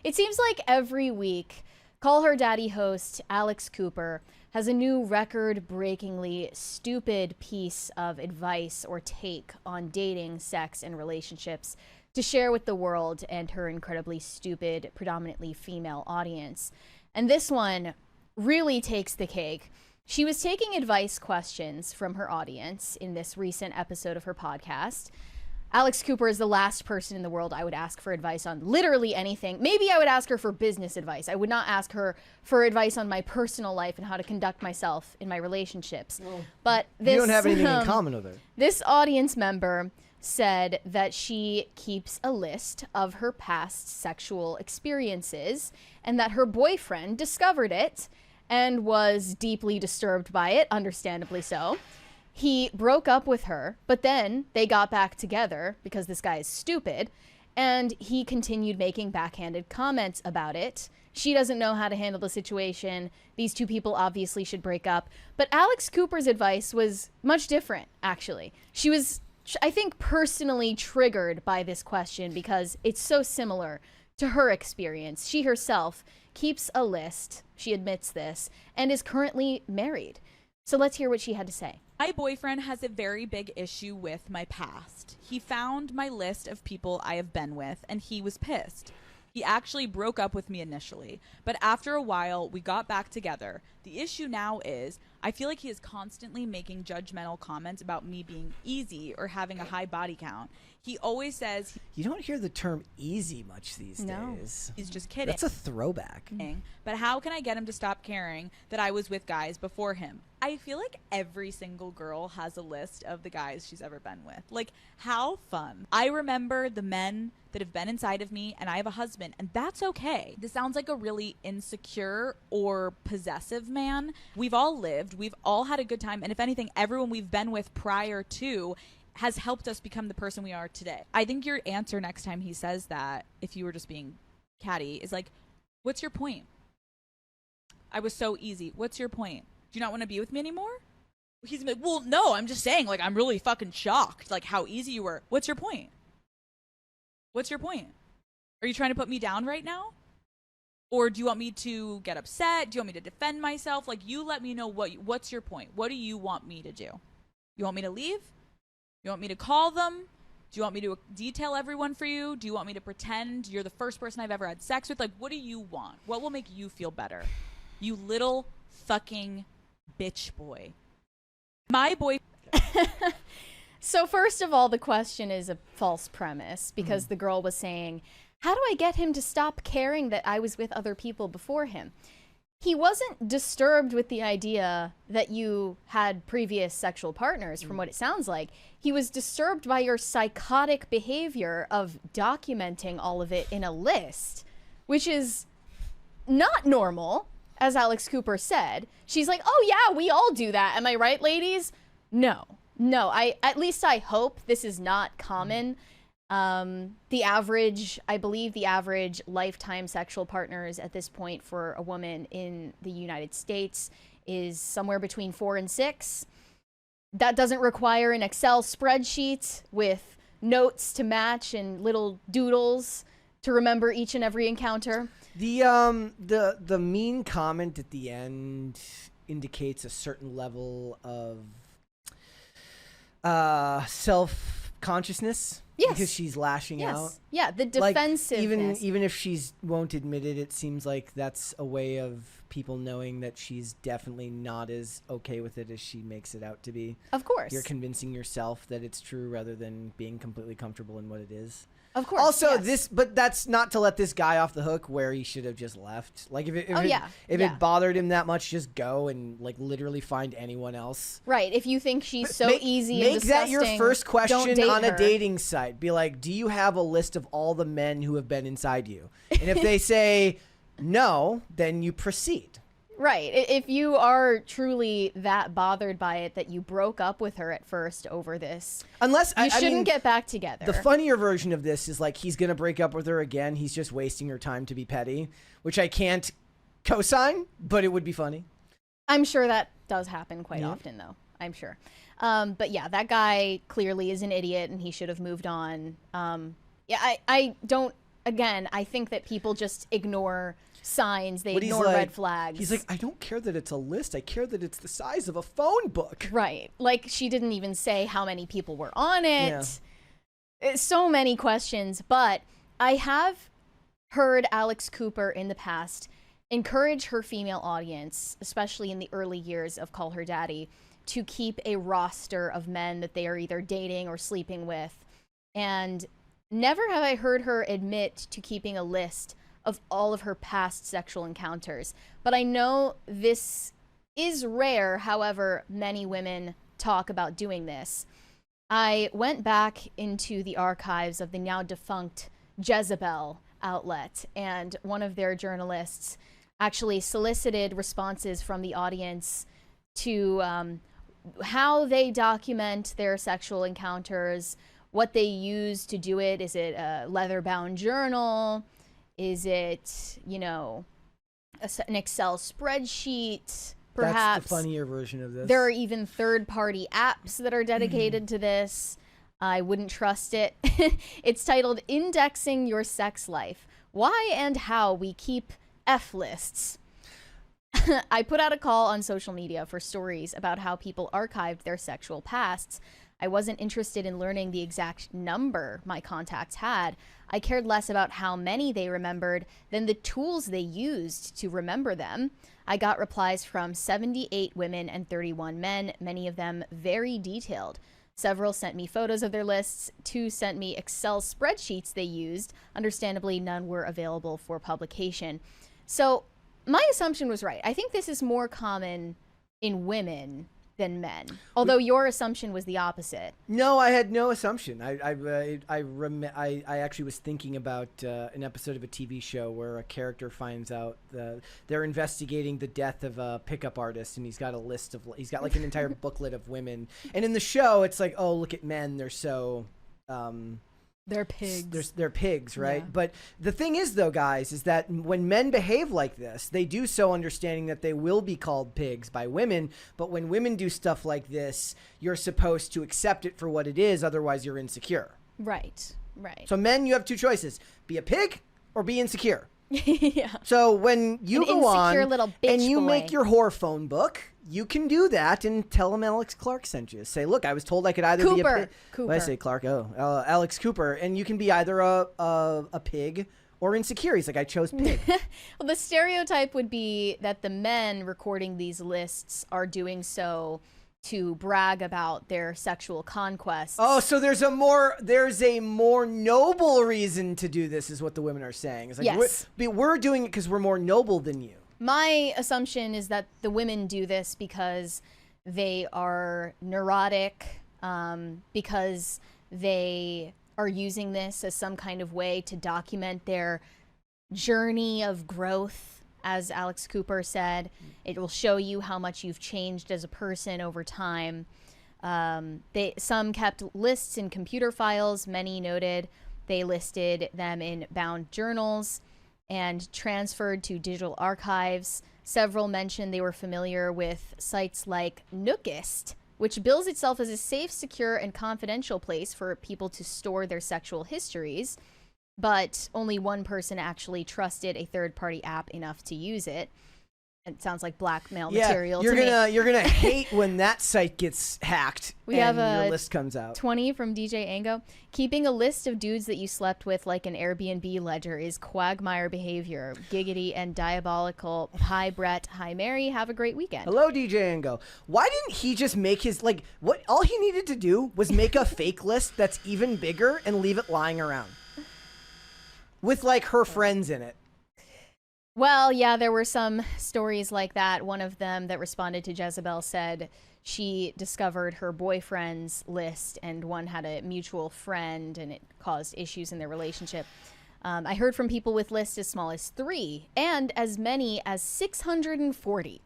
It seems like every week, Call Her Daddy host Alex Cooper has a new record-breakingly stupid piece of advice or take on dating, sex, and relationships to share with the world and her incredibly stupid, predominantly female audience. And this one really takes the cake. She was taking advice questions from her audience in this recent episode of her podcast. Alex Cooper is the last person in the world I would ask for advice on literally anything. Maybe I would ask her for business advice. I would not ask her for advice on my personal life and how to conduct myself in my relationships. Well, but this, you don't have anything in common with her. This audience member said that she keeps a list of her past sexual experiences and that her boyfriend discovered it and was deeply disturbed by it, understandably so. He broke up with her, but then they got back together because this guy is stupid, and he continued making backhanded comments about it. She doesn't know how to handle the situation. These two people obviously should break up. But Alex Cooper's advice was much different, actually. She was, I think, personally triggered by this question because it's so similar to her experience. She herself keeps a list, she admits this, and is currently married. So let's hear what she had to say. My boyfriend has a very big issue with my past. He found my list of people I have been with, and he was pissed. He actually broke up with me initially, but after a while, we got back together. The issue now is, I feel like he is constantly making judgmental comments about me being easy or having a high body count. He always says... You don't hear the term easy much these days. He's just kidding. That's a throwback. But how can I get him to stop caring that I was with guys before him? I feel like every single girl has a list of the guys she's ever been with. Like, how fun. I remember the men that have been inside of me, and I have a husband, and that's okay. This sounds like a really insecure or possessive man. We've all lived. We've all had a good time. And if anything, everyone we've been with prior to has helped us become the person we are today. I think your answer next time he says that, if you were just being catty, is like, what's your point? I was so easy. What's your point? Do you not want to be with me anymore? He's like, well, no, I'm just saying, like, I'm really fucking shocked, like, how easy you were. What's your point? What's your point? Are you trying to put me down right now? Or do you want me to get upset? Do you want me to defend myself? Like, you let me know what's your point. What do you want me to do? You want me to leave? You want me to call them? Do you want me to detail everyone for you? Do you want me to pretend you're the first person I've ever had sex with? Like, what do you want? What will make you feel better? You little fucking bitch boy. My boy... So first of all, the question is a false premise because the girl was saying, how do I get him to stop caring that I was with other people before him? He wasn't disturbed with the idea that you had previous sexual partners, from what it sounds like. He was disturbed by your psychotic behavior of documenting all of it in a list, which is not normal, as Alex Cooper said. She's like, oh yeah, we all do that. Am I right, ladies? No, at least I hope this is not common. I believe the average lifetime sexual partners at this point for a woman in the United States is somewhere between 4 and 6. That doesn't require an Excel spreadsheet with notes to match and little doodles to remember each and every encounter. The mean comment at the end indicates a certain level of self-consciousness. Yes. Because she's lashing out. Yeah, the defensiveness. Like, even if she's won't admit it, it seems like that's a way of people knowing that she's definitely not as okay with it as she makes it out to be. Of course. You're convincing yourself that it's true rather than being completely comfortable in what it is. Of course. Also, yes. but that's not to let this guy off the hook where he should have just left. Like, if it bothered him that much, just go and, like, literally find anyone else. Right. If you think she's so easy and disgusting, make that your first question on a her. dating site. Be like, do you have a list of all the men who have been inside you? And if they say no, then you proceed. Right. If you are truly that bothered by it that you broke up with her at first over this, you shouldn't get back together. The funnier version of this is like he's going to break up with her again. He's just wasting her time to be petty, which I can't co-sign, but it would be funny. I'm sure that does happen quite often, though. I'm sure. But yeah, that guy clearly is an idiot and he should have moved on. I again, I think that people just ignore signs. They But he's ignore like- red flags. He's like, I don't care that it's a list. I care that it's the size of a phone book. right. Like, she didn't even say how many people were on it. So many questions. But I have heard Alex Cooper in the past encourage her female audience, especially in the early years of Call Her Daddy, to keep a roster of men that they are either dating or sleeping with. And never have I heard her admit to keeping a list of all of her past sexual encounters. But I know this is rare. However, many women talk about doing this. I went back into the archives of the now defunct Jezebel outlet, and one of their journalists actually solicited responses from the audience to how they document their sexual encounters, what they use to do it. Is it a leather-bound journal? Is it, an Excel spreadsheet, perhaps? That's the funnier version of this. There are even third-party apps that are dedicated to this. I wouldn't trust it. It's titled Indexing Your Sex Life: Why and How We Keep F Lists. I put out a call on social media for stories about how people archived their sexual pasts. I wasn't interested in learning the exact number my contacts had. I cared less about how many they remembered than the tools they used to remember them. I got replies from 78 women and 31 men, many of them very detailed. Several sent me photos of their lists. 2 sent me Excel spreadsheets they used. Understandably, none were available for publication. So my assumption was right. I think this is more common in women than men. Although your assumption was the opposite. No, I had no assumption. I actually was thinking about an episode of a TV show where a character finds out they're investigating the death of a pickup artist, and he's got like an entire booklet of women. And in the show, it's like, oh, look at men, they're so They're pigs. They're pigs, right? Yeah. But the thing is, though, guys, is that when men behave like this, they do so understanding that they will be called pigs by women. But when women do stuff like this, you're supposed to accept it for what it is. Otherwise, you're insecure. Right. So men, you have 2 choices. Be a pig or be insecure. Yeah. So when you go insecure on little bitch and you boy. make your whore phone book, you can do that and tell him Alex Clark sent you. Say, look, I was told I could either be a pig. Cooper. What did I say, Clark? Alex Cooper. And you can be either a pig or insecure. He's like, I chose pig. Well, the stereotype would be that the men recording these lists are doing so to brag about their sexual conquests. Oh, so there's a more noble reason to do this, is what the women are saying. It's like, yes. we're doing it because we're more noble than you. My assumption is that the women do this because they are neurotic, because they are using this as some kind of way to document their journey of growth. As Alex Cooper said, it will show you how much you've changed as a person over time. Some kept lists in computer files. Many noted they listed them in bound journals and transferred to digital archives. Several mentioned they were familiar with sites like Nookist, which bills itself as a safe, secure, and confidential place for people to store their sexual histories. But only one person actually trusted a third-party app enough to use it. It sounds like blackmail material to me. You're gonna hate when that site gets hacked and your list comes out. 20 from DJ Ango. Keeping a list of dudes that you slept with like an Airbnb ledger is quagmire behavior. Giggity and diabolical. Hi, Brett. Hi, Mary. Have a great weekend. Hello, DJ Ango. Why didn't he just make his, what all he needed to do was make a fake list that's even bigger and leave it lying around with her friends in it. Well, yeah, there were some stories like that. One of them that responded to Jezebel said she discovered her boyfriend's list, and one had a mutual friend, and it caused issues in their relationship. I heard from people with lists as small as 3 and as many as 640.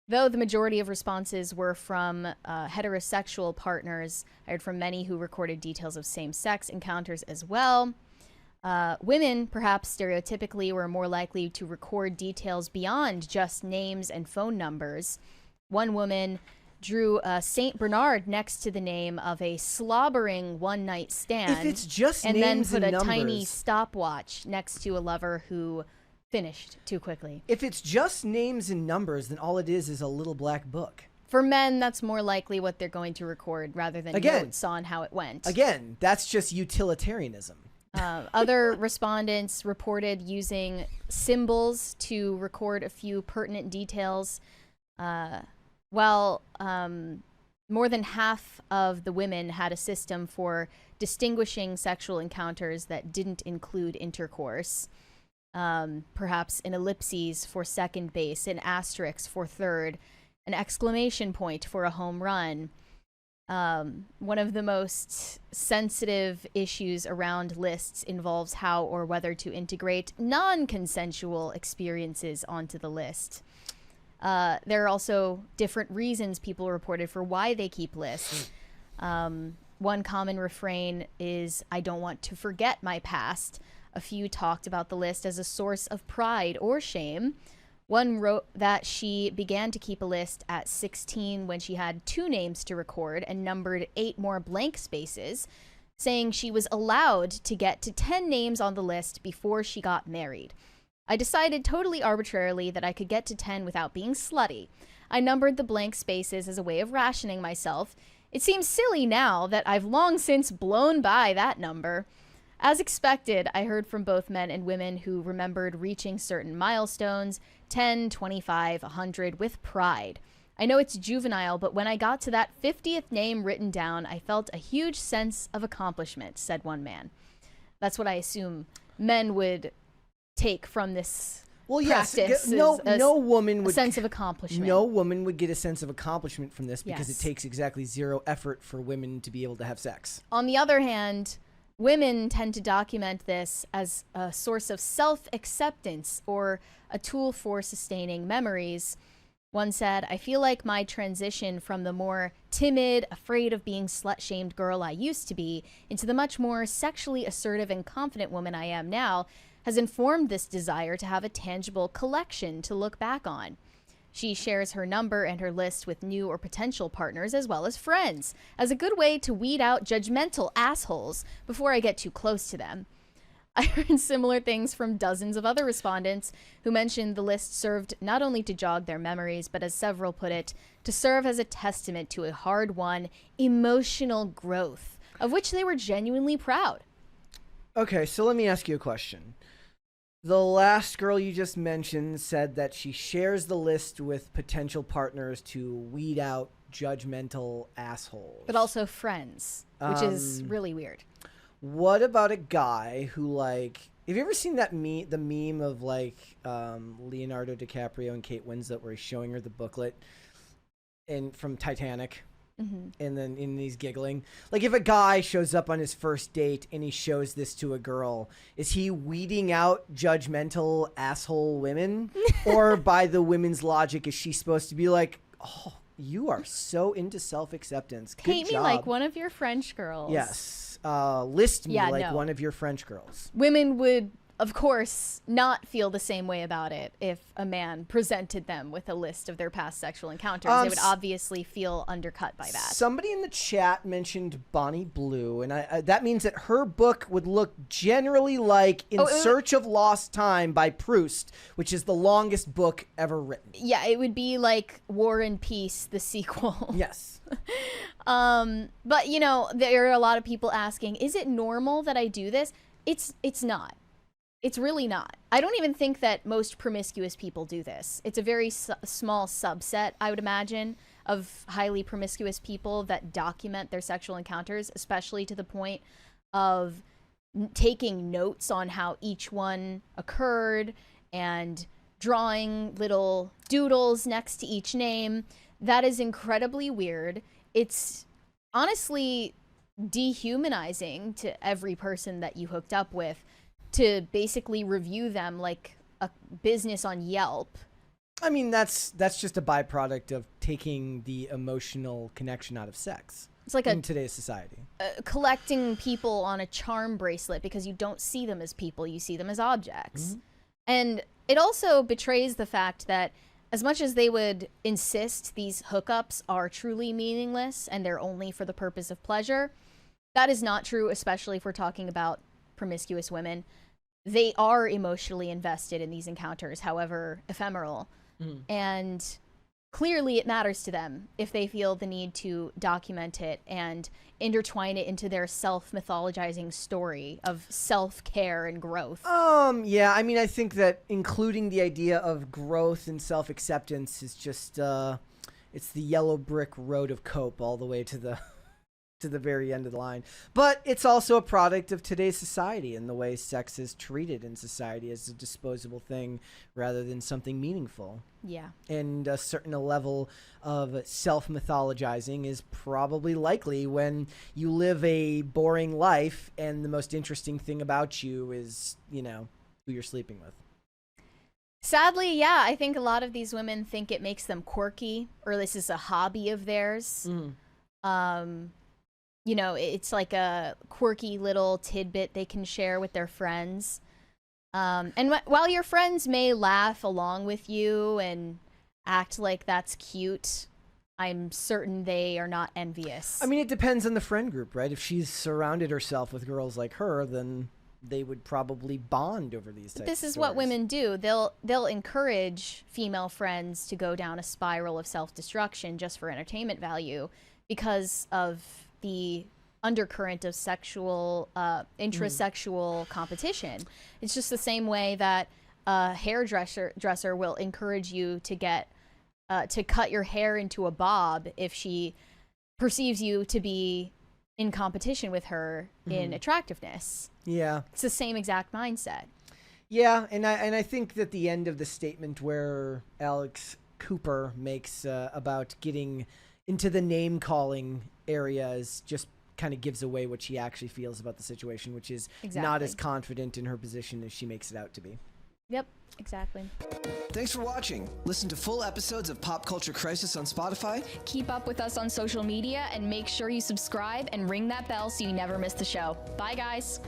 Though the majority of responses were from heterosexual partners, I heard from many who recorded details of same-sex encounters as well. Women, perhaps stereotypically, were more likely to record details beyond just names and phone numbers. One woman drew a Saint Bernard next to the name of a slobbering one-night stand. If it's just and then names put and a numbers, tiny stopwatch next to a lover who finished too quickly. if it's just names and numbers, then all it is a little black book. For men, that's more likely what they're going to record rather than notes on how it went. Again, that's just utilitarianism. Other respondents reported using symbols to record a few pertinent details. More than half of the women had a system for distinguishing sexual encounters that didn't include intercourse. Perhaps an ellipses for second base, an asterisk for third, an exclamation point for a home run. One of the most sensitive issues around lists involves how or whether to integrate non-consensual experiences onto the list. There are also different reasons people reported for why they keep lists. One common refrain is, "I don't want to forget my past." A few talked about the list as a source of pride or shame. One wrote that she began to keep a list at 16 when she had 2 names to record and numbered 8 more blank spaces, saying she was allowed to get to 10 names on the list before she got married. "I decided totally arbitrarily that I could get to 10 without being slutty. I numbered the blank spaces as a way of rationing myself. It seems silly now that I've long since blown by that number." As expected, I heard from both men and women who remembered reaching certain milestones, 10, 25, 100, with pride. "I know it's juvenile, but when I got to that 50th name written down, I felt a huge sense of accomplishment," said one man. That's what I assume men would take from this practice. No woman would a sense of accomplishment. No woman would get a sense of accomplishment from this because Yes. it takes exactly 0 effort for women to be able to have sex. On the other hand, women tend to document this as a source of self-acceptance or a tool for sustaining memories. One said, "I feel like my transition from the more timid, afraid of being slut-shamed girl I used to be into the much more sexually assertive and confident woman I am now has informed this desire to have a tangible collection to look back on." She shares her number and her list with new or potential partners as well as friends as a good way to weed out judgmental assholes before I get too close to them. I heard similar things from dozens of other respondents who mentioned the list served not only to jog their memories, but as several put it, to serve as a testament to a hard-won emotional growth, of which they were genuinely proud. Okay, so let me ask you a question. The last girl you just mentioned said that she shares the list with potential partners to weed out judgmental assholes. But also friends, which is really weird. What about a guy who, like, have you ever seen that the meme of, like, Leonardo DiCaprio and Kate Winslet where he's showing her the booklet from Titanic? Mm-hmm. And he's giggling. Like, if a guy shows up on his first date and he shows this to a girl, is he weeding out judgmental asshole women? Or by the women's logic, is she supposed to be like, "Oh, you are so into self-acceptance. Good Paint me job." like one of your French girls. Yes. List me like one of your French girls. Women would, of course, not feel the same way about it if a man presented them with a list of their past sexual encounters. They would obviously feel undercut by that. Somebody in the chat mentioned Bonnie Blue, and that means that her book would look generally like In Search of Lost Time by Proust, which is the longest book ever written. Yeah, it would be like War and Peace, the sequel. Yes. But, you know, there are a lot of people asking, is it normal that I do this? It's not. It's really not. I don't even think that most promiscuous people do this. It's a very small subset, I would imagine, of highly promiscuous people that document their sexual encounters, especially to the point of taking notes on how each one occurred and drawing little doodles next to each name. That is incredibly weird. It's honestly dehumanizing to every person that you hooked up with to basically review them like a business on Yelp. I mean, that's just a byproduct of taking the emotional connection out of sex. It's like in today's society. Collecting people on a charm bracelet because you don't see them as people, you see them as objects. Mm-hmm. And it also betrays the fact that as much as they would insist these hookups are truly meaningless and they're only for the purpose of pleasure, that is not true, especially if we're talking about promiscuous women. They are emotionally invested in these encounters, however ephemeral. And clearly it matters to them if they feel the need to document it and intertwine it into their self-mythologizing story of self-care and growth. Yeah, I mean, I think that including the idea of growth and self-acceptance is just, it's the yellow brick road of cope all the way to the very end of the line. But it's also a product of today's society and the way sex is treated in society as a disposable thing rather than something meaningful. Yeah. And a certain level of self-mythologizing is probably likely when you live a boring life and the most interesting thing about you is, you know, who you're sleeping with. Sadly, yeah, I think a lot of these women think it makes them quirky, or this is a hobby of theirs. You know, it's like a quirky little tidbit they can share with their friends. And while your friends may laugh along with you and act like that's cute, I'm certain they are not envious. I mean, it depends on the friend group, right? If she's surrounded herself with girls like her, then they would probably bond over these types this of is what stories. women do. They'll encourage female friends to go down a spiral of self-destruction just for entertainment value because of the undercurrent of sexual intrasexual competition. It's just the same way that a hairdresser will encourage you to get to cut your hair into a bob if she perceives you to be in competition with her in attractiveness. Yeah. It's the same exact mindset. Yeah, and I think that the end of the statement where Alex Cooper makes about getting into the name calling area is just kind of gives away what she actually feels about the situation, which is not as confident in her position as she makes it out to be. Yep, exactly. Thanks for watching. Listen to full episodes of Pop Culture Crisis on Spotify. Keep up with us on social media and make sure you subscribe and ring that bell so you never miss the show. Bye, guys.